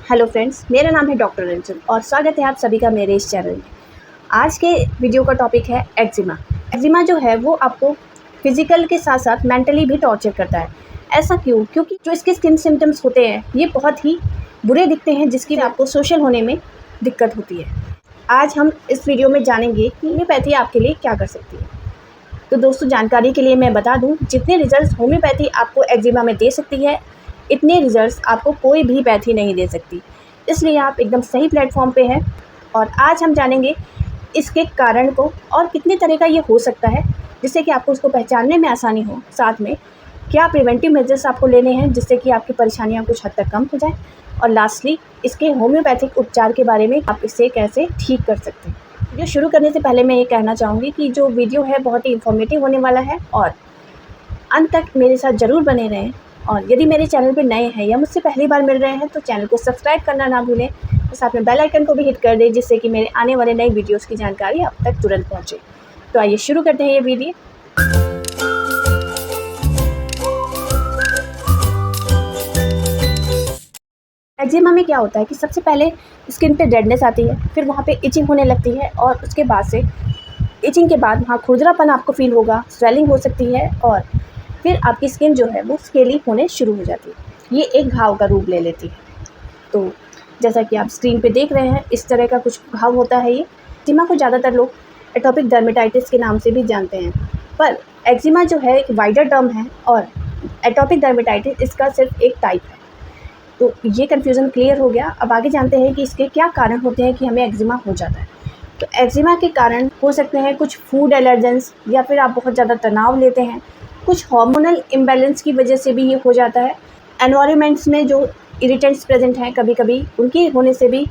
Hello friends, मेरा नाम है डॉक्टर रंजन और स्वागत है आप सभी का मेरे इस चैनल में। आज के वीडियो का टॉपिक है एक्जिमा। एक्जिमा जो है वो आपको फिजिकल के साथ साथ मेंटली भी टॉर्चर करता है। ऐसा क्यों? क्योंकि जो इसके स्किन सिम्टम्स होते हैं ये बहुत ही बुरे दिखते हैं, जिसकी आपको सोशल होने में दिक्कत होती है। आज हम इस वीडियो में जानेंगे कि होम्योपैथी आपके लिए क्या कर सकती है। तो दोस्तों, जानकारी के लिए मैं बता दूं, जितने रिजल्ट्स होम्योपैथी आपको एक्जिमा में दे सकती है इतने रिजल्ट्स आपको कोई भी पैथी नहीं दे सकती। इसलिए आप एकदम सही प्लेटफॉर्म पे हैं। और आज हम जानेंगे इसके कारण को और कितने तरह का ये हो सकता है, जिससे कि आपको उसको पहचानने में आसानी हो। साथ में क्या प्रिवेंटिव मेजर्स आपको लेने हैं जिससे कि आपकी परेशानियां कुछ हद तक कम हो जाए। और लास्टली इसके होम्योपैथिक उपचार के बारे में, आप इसे कैसे ठीक कर सकते हैं। वीडियो शुरू करने से पहले मैं ये कहना चाहूँगी कि जो वीडियो है बहुत ही इन्फॉर्मेटिव होने वाला है और अंत तक मेरे साथ ज़रूर बने रहें। और यदि मेरे चैनल पर नए हैं या मुझसे पहली बार मिल रहे हैं तो चैनल को सब्सक्राइब करना ना भूलें और साथ में बेल आइकन को भी हिट कर दें, जिससे कि मेरे आने वाले नए वीडियोस की जानकारी आप तक तुरंत पहुंचे। तो आइए शुरू करते हैं ये वीडियो। एक्जिमा में क्या होता है कि सबसे पहले स्किन पे रेडनेस आती है, फिर वहाँ पे इचिंग होने लगती है और उसके बाद से इचिंग के बाद वहाँ खुरदरापन आपको फील होगा, स्वेलिंग हो सकती है और फिर आपकी स्किन जो है वो स्केली होने शुरू हो जाती है। ये एक घाव का रूप ले लेती है। तो जैसा कि आप स्क्रीन पे देख रहे हैं, इस तरह का कुछ घाव होता है। ये एक्जिमा को ज़्यादातर लोग एटोपिक डर्मेटाइटिस के नाम से भी जानते हैं, पर एक्जिमा जो है एक वाइडर टर्म है और एटोपिक डर्मेटाइटिस इसका सिर्फ एक टाइप है। तो ये कन्फ्यूज़न क्लियर हो गया। अब आगे जानते हैं कि इसके क्या कारण होते हैं कि हमें एक्जिमा हो जाता है। तो एक्जिमा के कारण हो सकते हैं कुछ फूड एलर्जेंस, या फिर आप बहुत ज़्यादा तनाव लेते हैं। कुछ हार्मोनल इम्बैलेंस की वजह से भी ये हो जाता है। एनवायरनमेंट्स में जो इरिटेंट्स प्रेजेंट हैं कभी कभी उनके होने से भी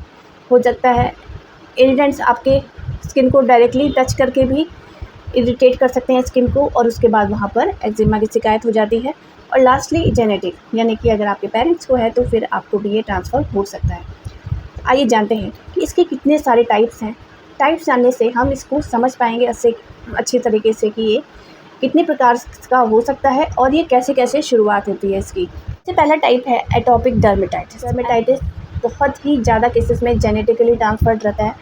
हो सकता है। इरिटेंट्स आपके स्किन को डायरेक्टली टच करके भी इरिटेट कर सकते हैं स्किन को, और उसके बाद वहाँ पर एक्जिमा की शिकायत हो जाती है। और लास्टली जेनेटिक, यानी कि अगर आपके पेरेंट्स को है तो फिर आपको भी ये ट्रांसफ़र हो सकता है। आइए जानते हैं कि इसके कितने सारे टाइप्स हैं। टाइप्स जानने से हम इसको समझ पाएंगे अच्छी तरीके से कि ये कितने प्रकार का हो सकता है और ये कैसे कैसे शुरुआत होती है इसकी। सबसे पहला टाइप है एटोपिक डर्मेटाइटिस। डर्मेटाइटिस बहुत ही ज़्यादा केसेस में जेनेटिकली ट्रांसफर्ड रहता है।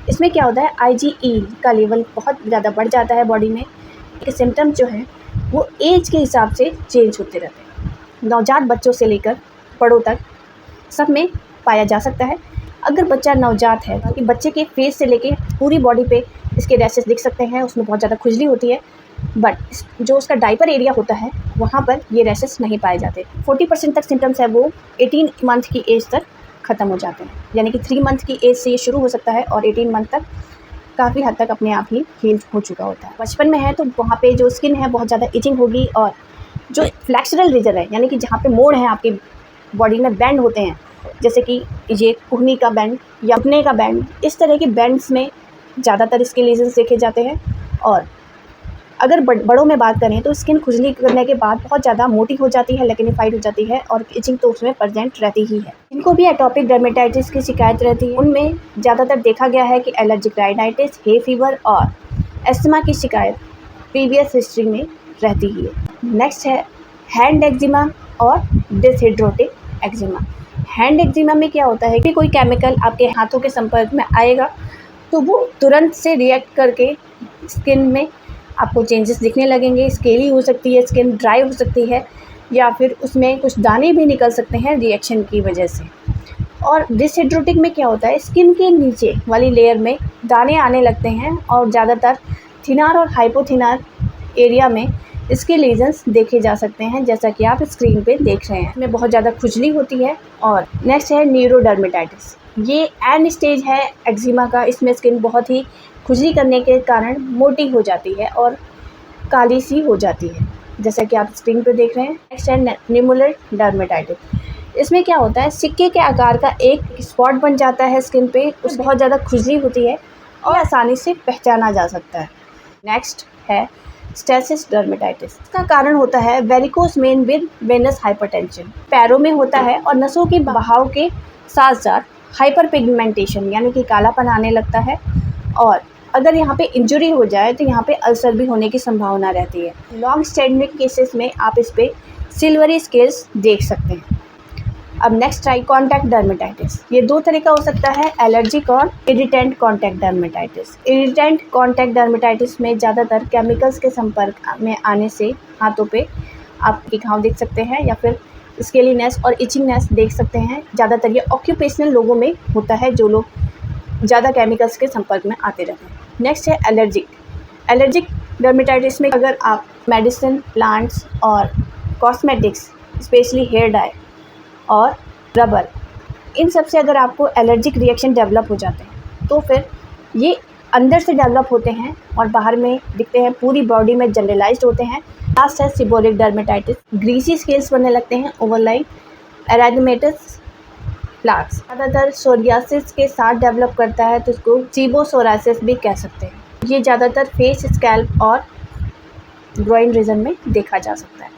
इसमें क्या होता है, IgE का लेवल बहुत ज़्यादा बढ़ जाता है बॉडी में। इसके सिम्टम्स जो हैं वो एज के हिसाब से चेंज होते रहते हैं। नवजात बच्चों से लेकर बड़ों तक सब में पाया जा सकता है। अगर बच्चा नवजात है तो बच्चे के फेस से लेके पूरी बॉडी पे इसके रैशेस दिख सकते हैं, उसमें बहुत ज़्यादा खुजली होती है। बट जो उसका डायपर एरिया होता है वहाँ पर ये रैशेस नहीं पाए जाते। 40% तक सिम्टम्स है वो 18 मंथ की एज तक ख़त्म हो जाते हैं, यानी कि 3 मंथ की एज से ये शुरू हो सकता है और 18 मंथ तक काफ़ी हद तक अपने आप ही हील हो चुका होता है। बचपन में है तो वहाँ पे जो स्किन है बहुत ज़्यादा इचिंग होगी, और जो फ्लैक्सुरल रीजन है, यानी कि जहाँ पे मोड़ है आपकी बॉडी में, बैंड होते हैं, जैसे कि ये कुहनी का बैंड या घुटने का बैंड, इस तरह के बैंड्स में ज़्यादातर इसके लीजन्स देखे जाते हैं। और अगर बड़ों में बात करें तो स्किन खुजली करने के बाद बहुत ज़्यादा मोटी हो जाती है, लेकिनिफाइड हो जाती है और इचिंग तो उसमें प्रेजेंट रहती ही है। इनको भी एटोपिक डर्मेटाइटिस की शिकायत रहती है। उनमें ज़्यादातर देखा गया है कि एलर्जिक राइनाइटिस, हे फीवर और एस्थमा की शिकायत प्रीवियस हिस्ट्री में रहती ही है। नेक्स्ट है हैंड एक्जिमा और डिसहिड्रोटिक एक्जिमा। हैंड एक्जिमा में क्या होता है कि कोई केमिकल आपके हाथों के संपर्क में आएगा तो वो तुरंत से रिएक्ट करके स्किन में आपको चेंजेस दिखने लगेंगे। स्केली हो सकती है स्किन, ड्राई हो सकती है, या फिर उसमें कुछ दाने भी निकल सकते हैं रिएक्शन की वजह से। और डिसहिड्रोटिक में क्या होता है, स्किन के नीचे वाली लेयर में दाने आने लगते हैं और ज़्यादातर थिनार और हाइपोथिनार एरिया में इसके लीजन्स देखे जा सकते हैं, जैसा कि आप स्क्रीन पे देख रहे हैं। इसमें बहुत ज़्यादा खुजली होती है। और नेक्स्ट है न्यूरोडर्मेटाइटिस। ये एंड स्टेज है एक्जिमा का। इसमें स्किन बहुत ही खुजली करने के कारण मोटी हो जाती है और काली सी हो जाती है, जैसा कि आप स्क्रीन पर देख रहे हैं। नेक्स्ट है न्यूमुलर डर्मेटाइटिस। इसमें क्या होता है, सिक्के के आकार का एक स्पॉट बन जाता है स्किन पे, उस बहुत ज़्यादा खुजली होती है और आसानी से पहचाना जा सकता है। नेक्स्ट है स्टेसिस डर्मेटाइटिस। इसका कारण होता है varicose vein with venous hypertension. पैरों में होता है और नसों के बहाव के साथ साथ हाइपर पिगमेंटेशन, यानी कि कालापन आने लगता है। और अगर यहाँ पे इंजरी हो जाए तो यहाँ पे अल्सर भी होने की संभावना रहती है। लॉन्ग स्टैंडिंग केसेस में आप इस पे सिल्वरी स्केल्स देख सकते हैं। अब नेक्स्ट ट्राई कॉन्टैक्ट डर्मेटाइटिस। ये दो तरह का हो सकता है, एलर्जिक और irritant contact dermatitis. Irritant contact dermatitis में ज़्यादातर केमिकल्स के संपर्क में आने से हाथों पे आपके घाव दिख सकते हैं या फिर स्केलीनेस और इचिंगनेस देख सकते हैं। ज़्यादातर ये ऑक्यूपेशनल लोगों में होता है, जो लोग ज़्यादा केमिकल्स के संपर्क में आते रहते हैं। नेक्स्ट है एलर्जिक। एलर्जिक डर्मेटाइटिस में अगर आप मेडिसिन, प्लांट्स और कॉस्मेटिक्स, स्पेशली हेयर डाई और रबर, इन सब से अगर आपको एलर्जिक रिएक्शन डेवलप हो जाते हैं तो फिर ये अंदर से डेवलप होते हैं और बाहर में दिखते हैं, पूरी बॉडी में जनरलाइज्ड होते हैं। लास्ट है सीबोरिक डर्मेटाइटिस। ग्रीसी स्केल्स बनने लगते हैं ओवरलाइन एराइथमेटस प्लाक्स। ज़्यादातर सोरियासिस के साथ डेवलप करता है, तो इसको सीबोसोरासिस भी कह सकते हैं। ये ज़्यादातर फेस, स्कैल्प और ग्रोइन रीजन में देखा जा सकता है।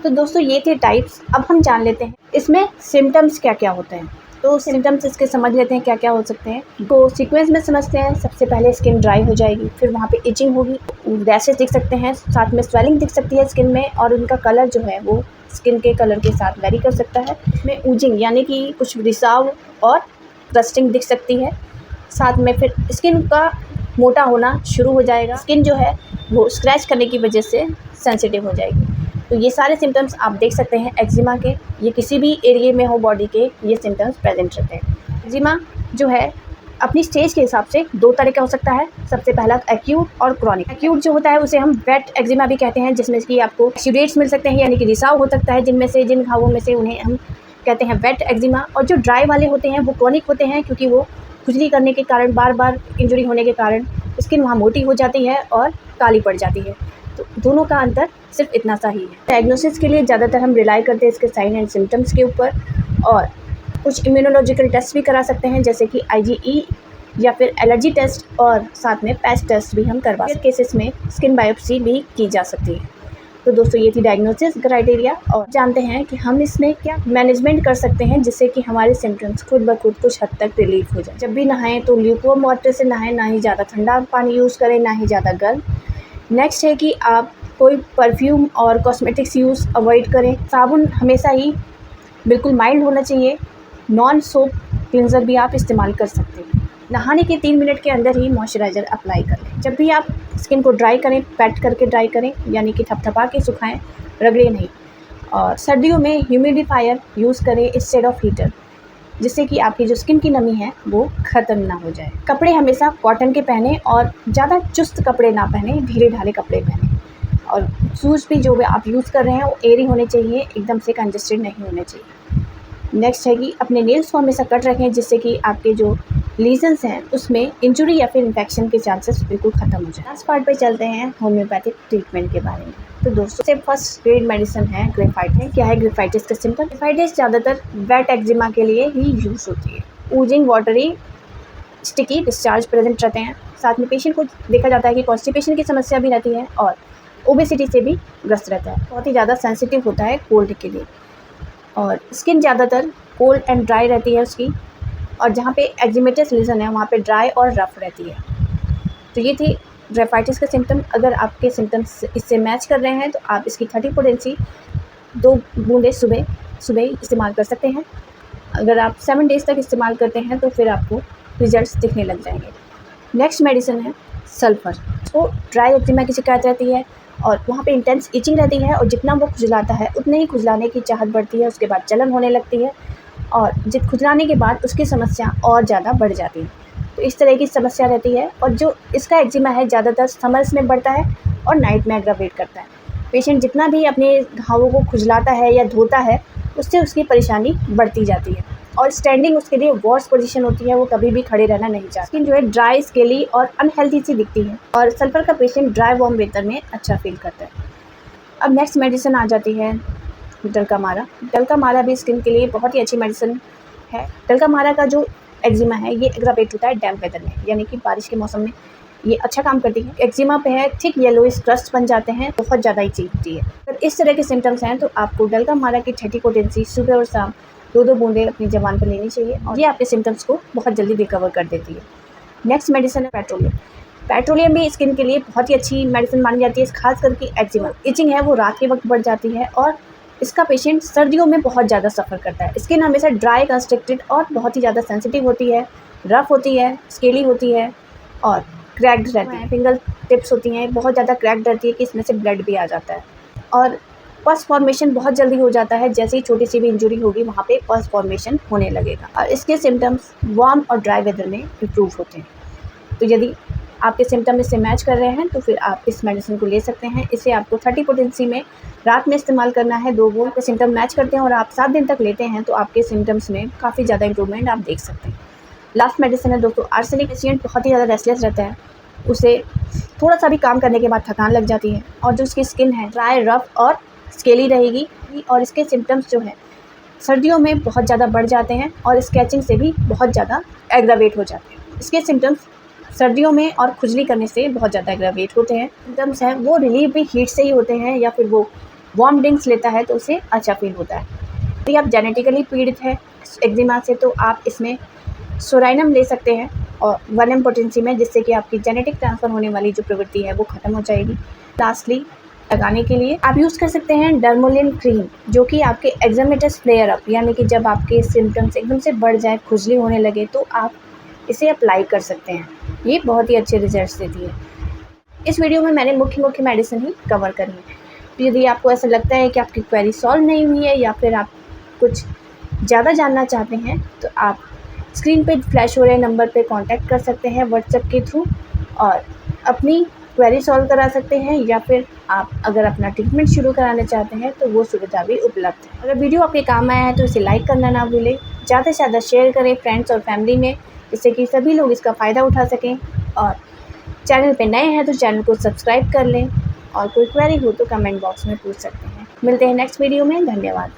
तो दोस्तों ये थे टाइप्स। अब हम जान लेते हैं इसमें सिम्टम्स क्या क्या होते हैं। तो सिम्टम्स इसके समझ लेते हैं क्या क्या हो सकते हैं। तो सीक्वेंस में समझते हैं। सबसे पहले स्किन ड्राई हो जाएगी, फिर वहाँ पे इचिंग होगी, रैशेस दिख सकते हैं, साथ में स्वेलिंग दिख सकती है स्किन में, और उनका कलर जो है वो स्किन के कलर के साथ वेरी कर सकता है। इसमें ऊजिंग यानी कि कुछ रिसाव और क्रस्टिंग दिख सकती है। साथ में फिर स्किन का मोटा होना शुरू हो जाएगा। स्किन जो है वो स्क्रैच करने की वजह से सेंसिटिव हो जाएगी। तो ये सारे सिम्टम्स आप देख सकते हैं एक्जिमा के। ये किसी भी एरिया में हो बॉडी के, ये सिम्टम्स प्रेजेंट रहते हैं। एक्जिमा जो है अपनी स्टेज के हिसाब से दो तरह का हो सकता है। सबसे पहला एक्यूट और क्रॉनिक। एक्यूट जो होता है उसे हम वेट एक्जिमा भी कहते हैं, जिसमें कि आपको एक्सुडेट्स मिल सकते हैं, यानी कि रिसाव हो सकता है जिनमें से, जिन घावों में से, उन्हें हम कहते हैं वेट एक्जिमा। और जो ड्राई वाले होते हैं वो क्रॉनिक होते हैं, क्योंकि वो खुजली करने के कारण, बार बार इंजरी होने के कारण स्किन वहाँ मोटी हो जाती है और काली पड़ जाती है। तो दोनों का अंतर सिर्फ इतना सा ही है। डायग्नोसिस के लिए ज़्यादातर हम रिलाई करते हैं इसके साइन एंड सिम्टम्स के ऊपर, और कुछ इम्यूनोलॉजिकल टेस्ट भी करा सकते हैं, जैसे कि IgE या फिर एलर्जी टेस्ट, और साथ में पैच टेस्ट भी हम करवा सकते हैं। केसेस में स्किन बायोप्सी भी की जा सकती है। तो दोस्तों ये थी डायग्नोसिस क्राइटेरिया, और जानते हैं कि हम इसमें क्या मैनेजमेंट कर सकते हैं जिससे कि हमारे सिम्टम्स खुद ब खुद कुछ हद तक रिलीफ हो जाए। जब भी नहाएं तो ल्यूकवार्म वाटर से नहाएं, ना ही ज़्यादा ठंडा पानी यूज़ करें, ना ही ज़्यादा गर्म। नेक्स्ट है कि आप कोई परफ्यूम और कॉस्मेटिक्स यूज़ अवॉइड करें। साबुन हमेशा ही बिल्कुल माइल्ड होना चाहिए। नॉन सोप क्लिनज़र भी आप इस्तेमाल कर सकते हैं। नहाने के 3 मिनट के अंदर ही मॉइस्चराइज़र अप्लाई कर लें। जब भी आप स्किन को ड्राई करें, पैट करके ड्राई करें, यानी कि थपथपा के सुखाएं, रगड़े नहीं। और सर्दियों में ह्यूमिडिफायर यूज़ करें इंस्टेड ऑफ हीटर, जिससे कि आपकी जो स्किन की नमी है वो ख़त्म ना हो जाए। कपड़े हमेशा कॉटन के पहने और ज़्यादा चुस्त कपड़े ना पहने, ढीले ढाले कपड़े पहने। और शूज़ भी जो आप यूज़ कर रहे हैं वो एयरी होने चाहिए, एकदम से कंजस्टेड नहीं होने चाहिए। नेक्स्ट है कि अपने नेल्स को हमेशा कट रखें, जिससे कि आपके जो लीजन्स हैं उसमें इंजरी या फिर इन्फेक्शन के चांसेस बिल्कुल ख़त्म हो जाए। लास्ट पार्ट पे चलते हैं होम्योपैथिक ट्रीटमेंट के बारे में। तो दोस्तों से फर्स्ट ग्रेड मेडिसिन है ग्रेफाइटिस। क्या है ग्रेफाइटिस का सिम्टम? ग्रेफाइटिस ज़्यादातर वेट एक्जिमा के लिए ही यूज़ होती है। Oozing, watery, sticky discharge present रहते हैं। साथ में पेशेंट को देखा जाता है कि कॉन्स्टिपेशन की समस्या भी रहती है और ओबेसिटी से भी ग्रस्त रहता है। बहुत ही ज़्यादा सेंसिटिव होता है कोल्ड के लिए, और स्किन ज़्यादातर कोल्ड एंड ड्राई रहती है उसकी, और जहाँ पे एक्जिमेटस लीजन है वहाँ पे ड्राई और रफ रहती है। तो ये थी ग्रेफाइटिस का सिम्टम। अगर आपके सिम्टम्स इससे मैच कर रहे हैं तो आप इसकी 30 पोटेंसी 2 बूंदें सुबह सुबह इस्तेमाल कर सकते हैं। अगर आप 7 डेज़ तक इस्तेमाल करते हैं तो फिर आपको रिजल्ट्स दिखने लग जाएंगे। नेक्स्ट मेडिसिन है सल्फ़र। तो ड्राई एक्जिमा की शिकायत रहती है और वहाँ पे इंटेंस इचिंग रहती है, और जितना वो खुजलाता है उतने ही खुजलाने की चाहत बढ़ती है। उसके बाद जलन होने लगती है, और जित खुजलाने के बाद उसकी समस्या और ज़्यादा बढ़ जाती है। तो इस तरह की समस्या रहती है, और जो इसका एक्जिमा है ज़्यादातर समर्स में बढ़ता है और नाइट में एग्रावेट करता है। पेशेंट जितना भी अपने घावों को खुजलाता है या धोता है, उससे उसकी परेशानी बढ़ती जाती है, और स्टैंडिंग उसके लिए वर्स्ट पोजीशन होती है। वो कभी भी खड़े रहना नहीं चाहते। स्किन जो है ड्राई, स्केली और अनहेल्दी सी दिखती है, और सल्फर का पेशेंट ड्राई वार्म वेदर में अच्छा फील करता है। अब नेक्स्ट मेडिसिन आ जाती है डल्कामारा। डल्कामारा भी स्किन के लिए बहुत ही अच्छी मेडिसिन है। डल्कामारा का जो एक्जिमा है ये एग्रावेट होता है डैम्प वेदर में, यानी कि बारिश के मौसम में ये अच्छा काम करती है। एक्जिमा पे है थिक येलोइश क्रस्ट बन जाते हैं, बहुत ज़्यादा इचिंग होती है। अगर इस तरह के सिम्टम्स हैं तो आपको डल्कामारा की 30 पोटेंसी सुबह और शाम 2-2 बूंदें अपनी ज़बान पर लेनी चाहिए, और ये आपके सिम्टम्स को बहुत जल्दी रिकवर कर देती है। नेक्स्ट मेडिसिन है पेट्रोलियम। पेट्रोलियम भी स्किन के लिए बहुत ही अच्छी मेडिसिन मानी जाती है, खास करके एक्जिमा। इचिंग है वो रात के वक्त बढ़ जाती है और इसका पेशेंट सर्दियों में बहुत ज़्यादा सफ़र करता है। स्किन हमेशा ड्राई, कंस्ट्रिक्टेड और बहुत ही ज़्यादा सेंसिटिव होती है, रफ़ होती है, स्केली होती है और क्रैक्ड रहती है। फिंगर टिप्स होती हैं, बहुत ज़्यादा क्रैक्ड रहती है कि इसमें से ब्लड भी आ जाता है और पस फॉर्मेशन बहुत जल्दी हो जाता है। जैसे ही छोटी सी भी इंजरी होगी वहाँ पे पस फॉर्मेशन होने लगेगा और इसके सिम्टम्स वार्म और ड्राई वेदर में इम्प्रूव होते हैं। तो यदि आपके सिम्टम इससे मैच कर रहे हैं तो फिर आप इस मेडिसिन को ले सकते हैं। इसे आपको 30 पोटेंसी में रात में इस्तेमाल करना है। 2 बूंद के सिम्टम मैच करते हैं और आप 7 दिन तक लेते हैं तो आपके सिम्टम्स में काफ़ी ज़्यादा इंप्रूवमेंट आप देख सकते हैं। लास्ट मेडिसिन है दोस्तों आर्सेनिक। पेशेंट बहुत ही ज़्यादा रेस्टलेस रहता है, उसे थोड़ा सा भी काम करने के बाद थकान लग जाती है और जो उसकी स्किन है ड्राई, रफ और स्केली रहेगी और इसके सिम्टम्स जो हैं सर्दियों में बहुत ज़्यादा बढ़ जाते हैं और स्केचिंग से भी बहुत ज़्यादा एग्रावेट हो जाते हैं। इसके सिम्टम्स सर्दियों में और खुजली करने से बहुत ज़्यादा एग्रावेट होते हैं। सिम्टम्स हैं वो रिलीव भी हीट से ही होते हैं या फिर वो वार्म ड्रिंक्स लेता है तो उसे अच्छा फील होता है। यदि आप जेनेटिकली पीड़ित हैं एक्जिमा से तो आप इसमें सोराइनम ले सकते हैं और 1 mg पोटेंसी में, जिससे कि आपकी जेनेटिक ट्रांसफ़र होने वाली जो प्रवृत्ति है वो ख़त्म हो जाएगी। लास्टली लगाने के लिए आप यूज़ कर सकते हैं डर्मोलिन क्रीम, जो कि आपके एक्ज़ामेटस फ्लेयर अप यानी कि जब आपके सिम्टम्स एकदम से बढ़ जाए, खुजली होने लगे तो आप इसे अप्लाई कर सकते हैं। ये बहुत ही अच्छे रिजल्ट्स देती है। इस वीडियो में मैंने मुख्य मेडिसिन ही कवर करी है। तो यदि आपको ऐसा लगता है कि आपकी क्वेरी सॉल्व नहीं हुई है या फिर आप कुछ ज़्यादा जानना चाहते हैं तो आप स्क्रीन पे फ्लैश हो रहे नंबर पे कांटेक्ट कर सकते हैं व्हाट्सएप के थ्रू और अपनी क्वेरी सॉल्व करा सकते हैं या फिर आप अगर अपना ट्रीटमेंट शुरू कराना चाहते हैं तो वो सुविधा भी उपलब्ध है। अगर वीडियो आपके काम आया है तो इसे लाइक करना ना भूलें, ज़्यादा से ज़्यादा शेयर करें फ्रेंड्स और फैमिली में, जिससे कि सभी लोग इसका फ़ायदा उठा सकें। और चैनल पे नए हैं तो चैनल को सब्सक्राइब कर लें और कोई क्वेरी हो तो कमेंट बॉक्स में पूछ सकते हैं। मिलते हैं नेक्स्ट वीडियो में। धन्यवाद।